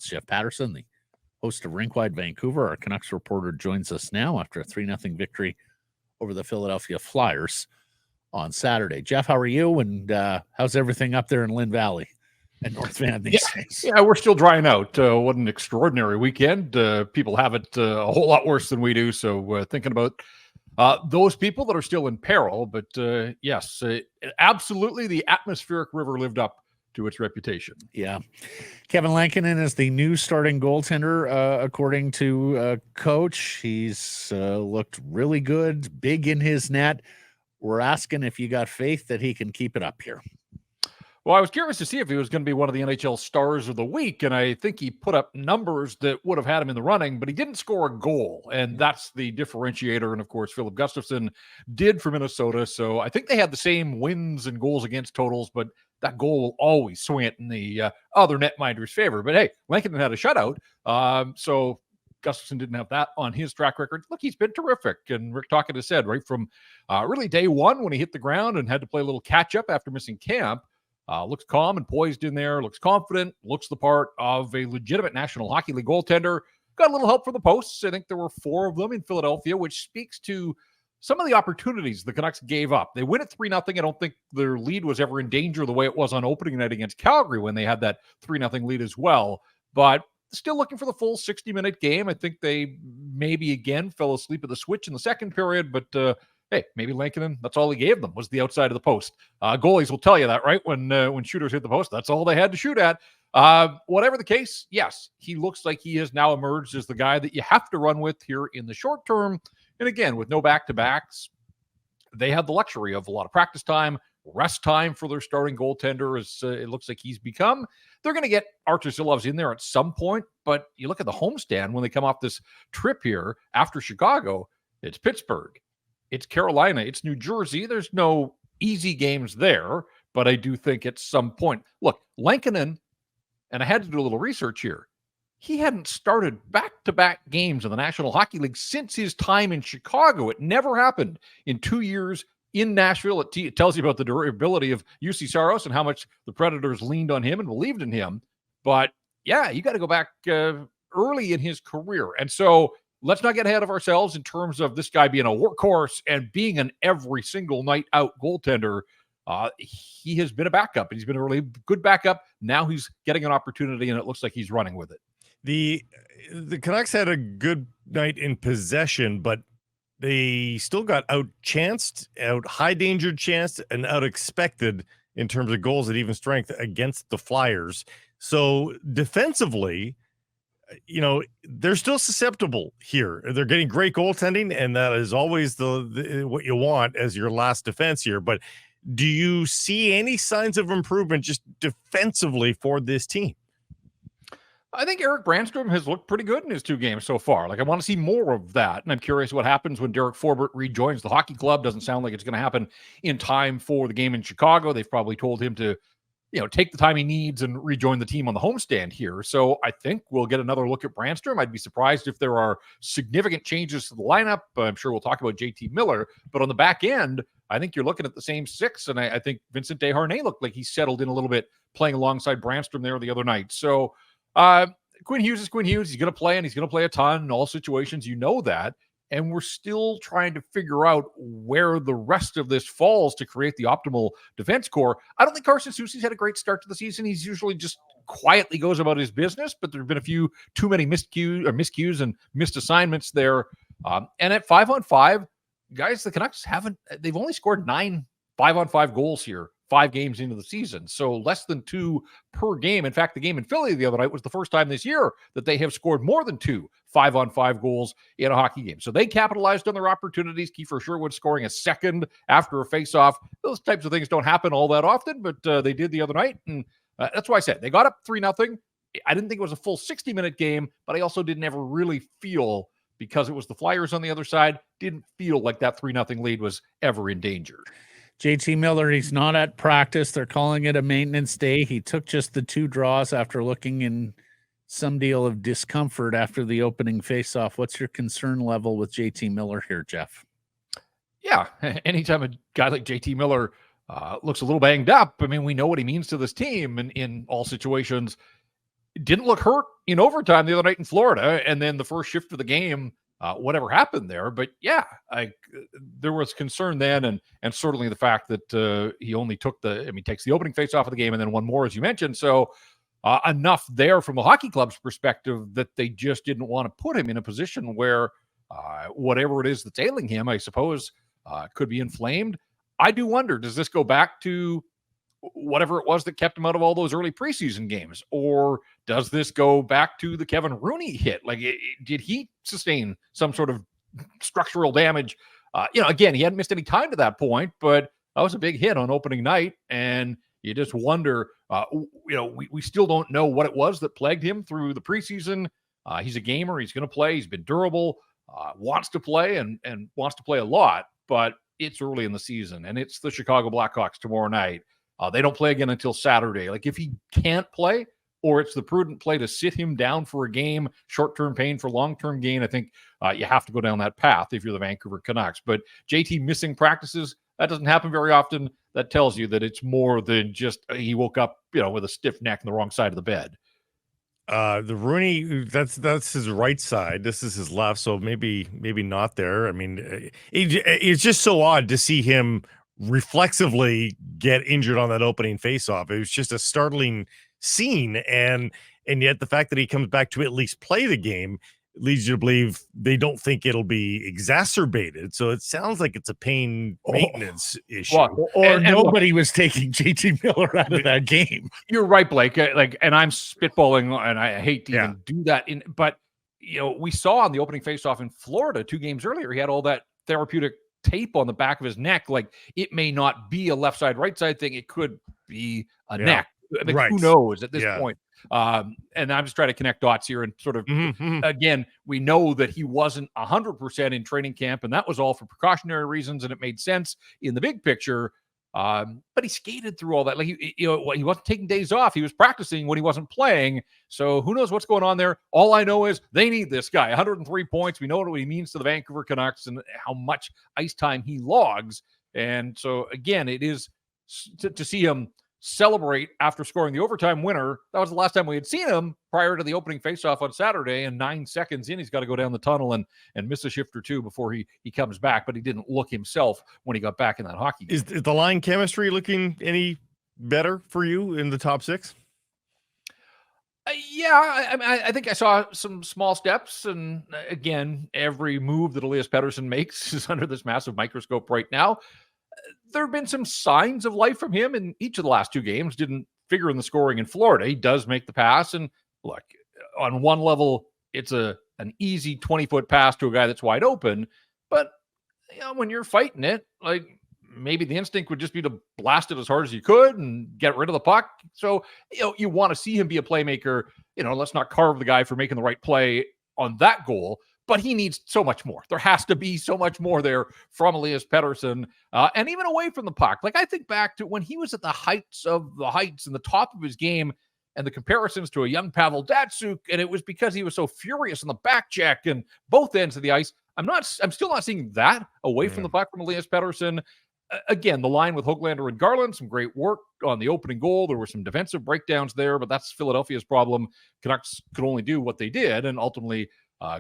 Jeff Paterson, the host of RinkWide Vancouver. Our Canucks reporter joins us now after a 3-0 victory over the Philadelphia Flyers on Saturday. Jeff, how are you? And how's everything up there in Lynn Valley and North Van these days? Yeah, we're still drying out. What an extraordinary weekend. People have it a whole lot worse than we do. So thinking about those people that are still in peril. But yes, absolutely the atmospheric river lived up to its reputation. Yeah. Kevin Lankinen is the new starting goaltender, according to coach. He's looked really good, big in his net. We're asking if you got faith that he can keep it up here. Well, I was curious to see if he was going to be one of the NHL stars of the week, and I think he put up numbers that would have had him in the running, but he didn't score a goal, and that's the differentiator. And, of course, Philip Gustafsson did for Minnesota, so I think they had the same wins and goals against totals, but that goal will always swing it in the other netminder's favor. But, hey, Lankinen had a shutout, so Gustafsson didn't have that on his track record. Look, he's been terrific, and Rick Tocchet has said right from really day one when he hit the ground and had to play a little catch-up after missing camp, looks calm and poised in there, looks confident, looks the part of a legitimate National Hockey League goaltender. Got a little help for the posts. I think there were 4 of them in Philadelphia, which speaks to some of the opportunities the Canucks gave up. They win at 3-0. I don't think their lead was ever in danger the way it was on opening night against Calgary when they had that 3-0 lead as well. But still looking for the full 60-minute game. I think they maybe again fell asleep at the switch in the second period, but hey, maybe Lankinen, that's all he gave them was the outside of the post. Goalies will tell you that, right? When shooters hit the post, that's all they had to shoot at. Whatever the case, yes, he looks like he has now emerged as the guy that you have to run with here in the short term. And again, with no back-to-backs, they had the luxury of a lot of practice time, rest time for their starting goaltender, as it looks like he's become. They're going to get Artur Silovs in there at some point, but you look at the homestand when they come off this trip here after Chicago, it's Pittsburgh, it's Carolina, it's New Jersey. There's no easy games there, but I do think at some point, look, Lankinen, and I had to do a little research here, he hadn't started back-to-back games in the National Hockey League since his time in Chicago. It never happened in 2 years in Nashville. It tells you about the durability of UC Saros and how much the Predators leaned on him and believed in him. But, yeah, you got to go back early in his career. And so let's not get ahead of ourselves in terms of this guy being a workhorse and being an every single night out goaltender. He has been a backup, and he's been a really good backup. Now he's getting an opportunity, and it looks like he's running with it. The Canucks had a good night in possession, but they still got outchanced, out high-danger chanced, and out-expected in terms of goals at even strength against the Flyers. So defensively, you know, they're still susceptible here. They're getting great goaltending, and that is always the what you want as your last defense here. But do you see any signs of improvement just defensively for this team? I think Erik Brannstrom has looked pretty good in his 2 games so far. Like, I want to see more of that. And I'm curious what happens when Derek Forbort rejoins the hockey club. Doesn't sound like it's going to happen in time for the game in Chicago. They've probably told him to, take the time he needs and rejoin the team on the homestand here. So I think we'll get another look at Brannstrom. I'd be surprised if there are significant changes to the lineup. I'm sure we'll talk about JT Miller. But on the back end, I think you're looking at the same 6. And I think Vincent Desharnais looked like he settled in a little bit playing alongside Brannstrom there the other night. So Quinn Hughes is Quinn Hughes. He's going to play, and he's going to play a ton in all situations. You know that. And we're still trying to figure out where the rest of this falls to create the optimal defense core. I don't think Carson Soucy's had a great start to the season. He's usually just quietly goes about his business, but there have been a few too many miscues and missed assignments there. And at 5-on-5, guys, the Canucks they've only scored 9 5-on-5 goals here 5 games into the season. So less than 2 per game. In fact, the game in Philly the other night was the first time this year that they have scored more than 2 5-on-5 goals in a hockey game. So they capitalized on their opportunities. Kiefer Sherwood scoring a second after a faceoff. Those types of things don't happen all that often, but they did the other night. And that's why I said they got up 3-0. I didn't think it was a full 60-minute game, but I also didn't ever really feel, because it was the Flyers on the other side, didn't feel like that 3-0 lead was ever in danger. JT Miller, he's not at practice. They're calling it a maintenance day. He took just the 2 draws after looking in some deal of discomfort after the opening faceoff. What's your concern level with JT Miller here, Jeff? Yeah, anytime a guy like JT Miller looks a little banged up, I mean, we know what he means to this team, and in all situations, didn't look hurt in overtime the other night in Florida. And then the first shift of the game, whatever happened there. But yeah, there was concern then. And certainly the fact that he only took takes the opening face off of the game and then one more, as you mentioned. So enough there from the hockey club's perspective that they just didn't want to put him in a position where whatever it is that's ailing him, I suppose, could be inflamed. I do wonder, does this go back to whatever it was that kept him out of all those early preseason games? Or does this go back to the Kevin Rooney hit? Like, did he sustain some sort of structural damage? Again, he hadn't missed any time to that point, but that was a big hit on opening night. And you just wonder, we still don't know what it was that plagued him through the preseason. He's a gamer. He's going to play. He's been durable, wants to play and wants to play a lot, but it's early in the season and it's the Chicago Blackhawks tomorrow night. They don't play again until Saturday. Like, if he can't play, or it's the prudent play to sit him down for a game, short-term pain for long-term gain, I think you have to go down that path if you're the Vancouver Canucks. But JT missing practices, that doesn't happen very often. That tells you that it's more than just he woke up, with a stiff neck on the wrong side of the bed. The Rooney, that's his right side. This is his left, so maybe not there. I mean, it's just so odd to see him reflexively get injured on that opening faceoff. It was just a startling scene, and yet the fact that he comes back to at least play the game leads you to believe they don't think it'll be exacerbated. So it sounds like it's a pain maintenance issue. Or nobody was taking JT Miller out of that game. You're right, Blake. And I'm spitballing, and I hate to even do that. But we saw on the opening faceoff in Florida 2 games earlier, he had all that therapeutic tape on the back of his neck. Like, it may not be a left side, right side thing. It could be a neck. Right. Who knows at this point? And I'm just trying to connect dots here and sort of, again, we know that he wasn't 100% in training camp, and that was all for precautionary reasons, and it made sense in the big picture. But he skated through all that. Like, he wasn't taking days off. He was practicing when he wasn't playing. So who knows what's going on there? All I know is they need this guy. 103 points. We know what he means to the Vancouver Canucks and how much ice time he logs. And so, again, it is to see him celebrate after scoring the overtime winner. That was the last time we had seen him prior to the opening faceoff on Saturday, and 9 seconds in, he's got to go down the tunnel and miss a shift or two before he comes back, but he didn't look himself when he got back in that hockey game. Is the line chemistry looking any better for you in the top 6? I think I saw some small steps, and again, every move that Elias Paterson makes is under this massive microscope right now. There have been some signs of life from him in each of the last 2 games. Didn't figure in the scoring in Florida. He does make the pass, and look, on one level, it's an easy 20-foot pass to a guy that's wide open. But when you're fighting it, like, maybe the instinct would just be to blast it as hard as you could and get rid of the puck. So you want to see him be a playmaker. Let's not carve the guy for making the right play on that goal. But he needs so much more. There has to be so much more there from Elias Paterson, and even away from the puck. Like, I think back to when he was at the heights of the heights and the top of his game, and the comparisons to a young Pavel Datsyuk, and it was because he was so furious on the back check and both ends of the ice. I'm still not seeing that away from the puck from Elias Paterson. Again, the line with Höglander and Garland, some great work on the opening goal. There were some defensive breakdowns there, but that's Philadelphia's problem. Canucks could only do what they did, and ultimately,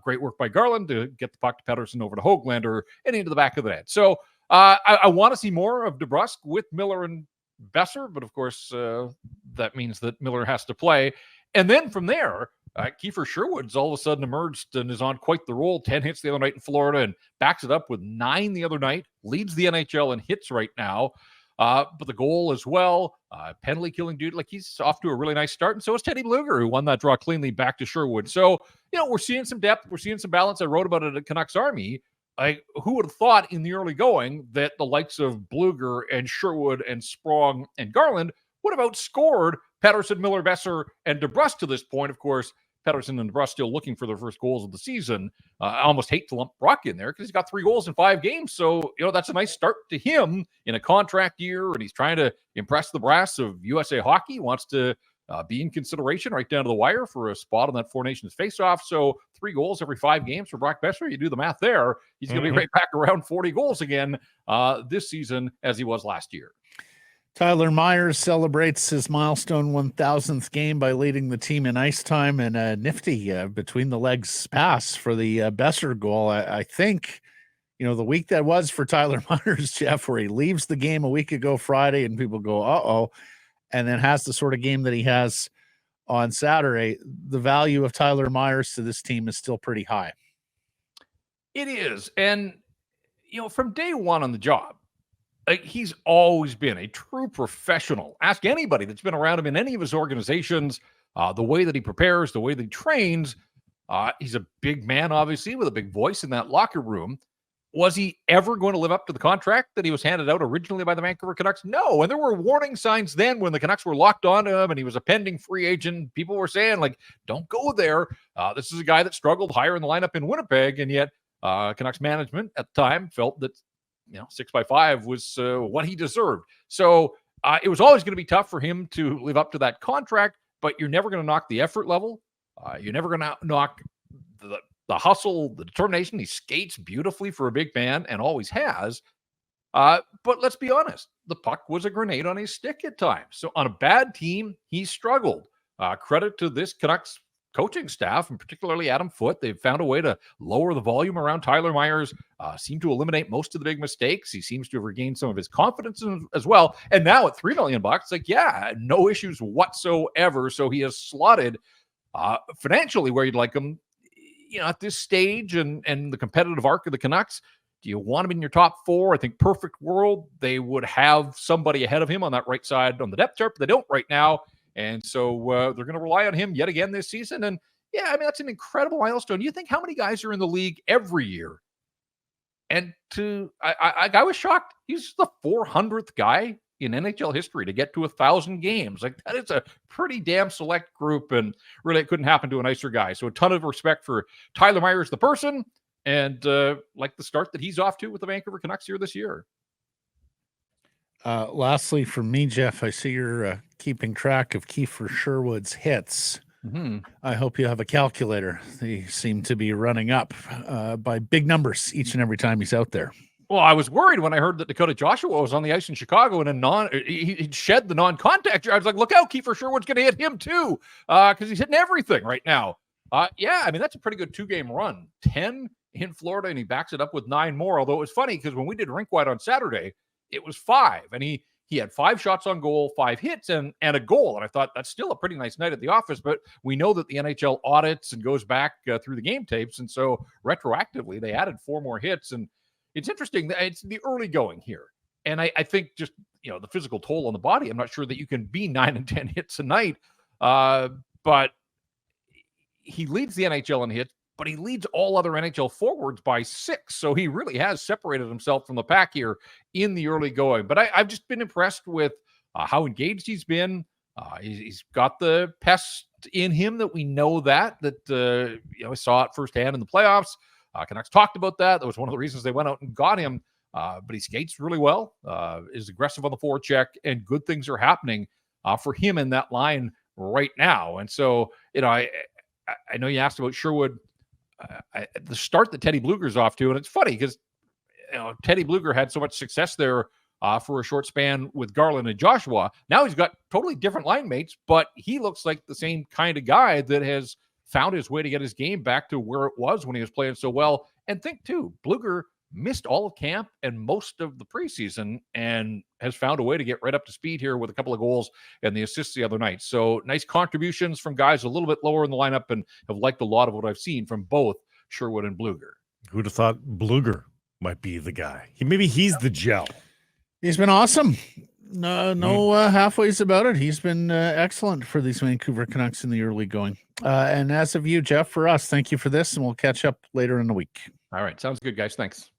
great work by Garland to get the puck to Paterson over to Höglander and into the back of the net. So I want to see more of DeBrusk with Miller and Besser, but of course that means that Miller has to play. And then from there, Kiefer Sherwood's all of a sudden emerged and is on quite the roll. 10 hits the other night in Florida and backs it up with 9 the other night. Leads the NHL in hits right now. But the goal as well, penalty killing dude, like, he's off to a really nice start. And so is Teddy Blueger, who won that draw cleanly back to Sherwood. So, we're seeing some depth. We're seeing some balance. I wrote about it at Canucks Army. Who would have thought in the early going that the likes of Blueger and Sherwood and Sprong and Garland would have outscored Paterson, Miller, Besser, and DeBrusk to this point? Of course, Paterson and DeBrusk still looking for their first goals of the season. I almost hate to lump Brock in there because he's got 3 goals in 5 games. So, that's a nice start to him in a contract year, and he's trying to impress the brass of USA Hockey. He wants to be in consideration right down to the wire for a spot on that Four Nations faceoff. So 3 goals every 5 games for Brock Besser. You do the math there. He's going to be right back around 40 goals again this season as he was last year. Tyler Myers celebrates his milestone 1,000th game by leading the team in ice time, and a nifty between the legs pass for the Besser goal. I think, the week that was for Tyler Myers, Jeff, where he leaves the game a week ago Friday and people go, uh-oh, and then has the sort of game that he has on Saturday. The value of Tyler Myers to this team is still pretty high. It is. And, from day one on the job, he's always been a true professional. Ask anybody that's been around him in any of his organizations, the way that he prepares, the way that he trains. He's a big man, obviously, with a big voice in that locker room. Was he ever going to live up to the contract that he was handed out originally by the Vancouver Canucks? No. And there were warning signs then when the Canucks were locked on him and he was a pending free agent. People were saying, don't go there. This is a guy that struggled higher in the lineup in Winnipeg. And yet Canucks management at the time felt that 6x5 was what he deserved. So it was always going to be tough for him to live up to that contract, but you're never going to knock the effort level. You're never going to knock the hustle, the determination. He skates beautifully for a big man and always has. But let's be honest, the puck was a grenade on his stick at times. So on a bad team, he struggled. Credit to this Canucks coaching staff, and particularly Adam Foote. They've found a way to lower the volume around Tyler Myers, seem to eliminate most of the big mistakes. He seems to have regained some of his confidence as well. And now at $3 million, no issues whatsoever. So he has slotted financially where you'd like him, at this stage and the competitive arc of the Canucks. Do you want him in your top four? I think perfect world, they would have somebody ahead of him on that right side on the depth chart, but they don't right now. And so they're going to rely on him yet again this season. And that's an incredible milestone. You think how many guys are in the league every year? And I was shocked. He's the 400th guy in NHL history to get to 1,000 games. That is a pretty damn select group. And really, it couldn't happen to a nicer guy. So a ton of respect for Tyler Myers, the person, and the start that he's off to with the Vancouver Canucks here this year. Lastly, from me, Jeff, I see you're keeping track of Kiefer Sherwood's hits. Mm-hmm. I hope you have a calculator. They seem to be running up by big numbers each and every time he's out there. Well, I was worried when I heard that Dakota Joshua was on the ice in Chicago and he shed the non-contact. I was like, look out, Kiefer Sherwood's going to hit him too, because he's hitting everything right now. That's a pretty good 2-game run. 10 in Florida, and he backs it up with 9 more. Although it was funny because when we did RinkWide on Saturday, it was 5, and he had 5 shots on goal, 5 hits, and a goal. And I thought that's still a pretty nice night at the office. But we know that the NHL audits and goes back through the game tapes, and so retroactively they added 4 more hits. And it's interesting that it's the early going here, and I think just the physical toll on the body. I'm not sure that you can be 9 and 10 hits a night, but he leads the NHL in hits. But he leads all other NHL forwards by 6. So he really has separated himself from the pack here in the early going. But I've just been impressed with how engaged he's been. He's got the pest in him that we know that I saw it firsthand in the playoffs. Canucks talked about that. That was one of the reasons they went out and got him. But he skates really well, is aggressive on the forecheck, and good things are happening for him in that line right now. And so, I know you asked about Sherwood. The start that Teddy Blueger's off to, and it's funny because Teddy Blueger had so much success there for a short span with Garland and Joshua. Now he's got totally different line mates, but he looks like the same kind of guy that has found his way to get his game back to where it was when he was playing so well. And think too, Blueger missed all of camp and most of the preseason and has found a way to get right up to speed here with a couple of goals and the assists the other night. So nice contributions from guys a little bit lower in the lineup, and have liked a lot of what I've seen from both Sherwood and Blueger. Who'd have thought Blueger might be the guy? Maybe he's the gel. He's been awesome. No halfways about it. He's been excellent for these Vancouver Canucks in the early going. And as of you, Jeff, for us, thank you for this, and we'll catch up later in the week. All right. Sounds good, guys. Thanks.